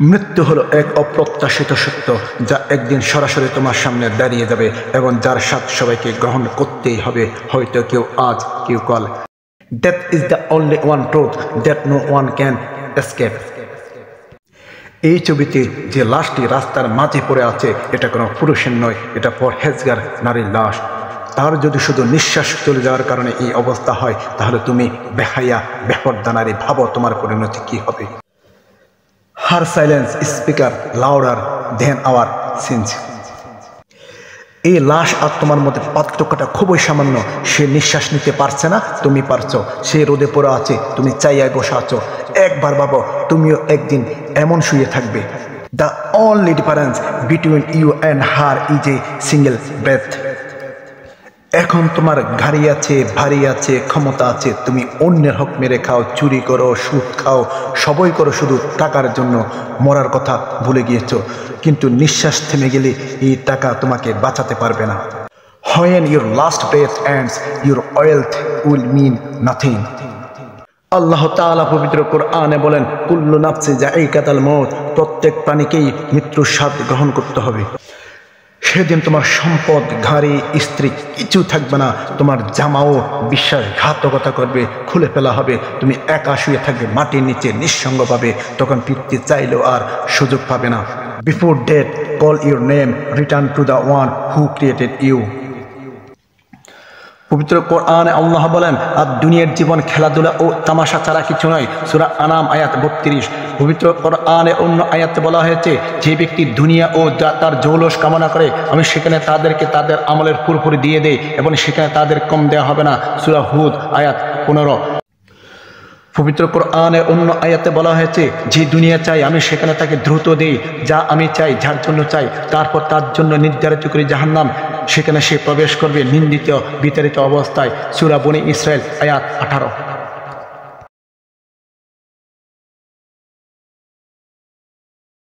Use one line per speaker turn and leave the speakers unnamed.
মৃত্যু হলো এক অপ্রত্যাশিত সত্য, যা একদিন সরাসরি তোমার সামনে দাঁড়িয়ে যাবে এবং যার স্বাদ সবাইকে গ্রহণ করতেই হবে, হয়তো কেউ আজ কেউ কাল। Death is the only one truth that no one can escape. এই ছবিতে যে লাশটি রাস্তার মাঝে পড়ে আছে, এটা কোনো পুরুষের নয়, এটা পরহেজগার নারীর লাশ। তার যদি শুধু নিঃশ্বাস চলে যাওয়ার কারণে এই অবস্থা হয়, তাহলে তুমি বেহায়া বেপরদা নারী, ভাবো তোমার পরিণতি কি হবে। Her silence is speaker louder than our sins. এই লাশ আর তোমার মধ্যে পার্থক্যটা খুবই সামান্য। সে নিঃশ্বাস নিতে পারছে না, তুমি পারছো। সে রোদে পড়ে আছে, তুমি চাইয়ায় বসে আছো। একবার ভাবো, তুমিও একদিন এমন শুয়ে থাকবে। The only difference between you and her is a single breath. এখন তোমার গাড়ি আছে, ভারী আছে, ক্ষমতা আছে, তুমি অন্যের হক মেরে খাও, চুরি করো, সুদ খাও, সবই করো শুধু টাকার জন্য। মরার কথা ভুলে গিয়েছ, কিন্তু নিঃশ্বাস থেমে গেলে এই টাকা তোমাকে বাঁচাতে পারবে না। When your last breath ends, your wealth will mean nothing. আল্লাহ তাআলা পবিত্র কোরআনে বলেন, কুল্লু নাফসি যায়িকাতুল মউত, প্রত্যেক প্রাণীকেই মৃত্যুর স্বাদ গ্রহণ করতে হবে। সেদিন তোমার সম্পদ, গাড়ি, স্ত্রী কিছু থাকবে না। তোমার জামাও বিশ্বাসঘাতকতা করবে, খুলে ফেলা হবে। তুমি একা শুয়ে থাকবে মাটির নিচে নিঃসঙ্গভাবে। তখন ফিরতে চাইলেও আর সুযোগ পাবে না। Before death call your name, return to the one who created you. পবিত্র কোরআনে আল্লাহ বলেন, আর দুনিয়ার জীবন খেলাধুলা ও তামাশা ছাড়া কিছু নয়। সূরা আনাম আয়াত 32। পবিত্র কোরআনে অন্য আয়াতে বলা হয়েছে, যে ব্যক্তি দুনিয়া ও তার জৌলস কামনা করে, আমি সেখানে তাদেরকে তাদের আমলের পুরোপুরি দিয়ে দেই এবং সেখানে তাদের কম দেওয়া হবে না। সূরা হুদ আয়াত 15। পবিত্র কোরআনে অন্য আয়াতে বলা হয়েছে, যে দুনিয়া চাই আমি সেখানে তাকে দ্রুত দেই, যা আমি চাই, যার জন্য চাই, তারপর তার জন্য নির্ধারিত করি জাহান্নাম, সেখানে সে প্রবেশ করবে নিন্দিত বিতাড়িত অবস্থায়। সূরা বনী ইসরাইল আয়াত 18।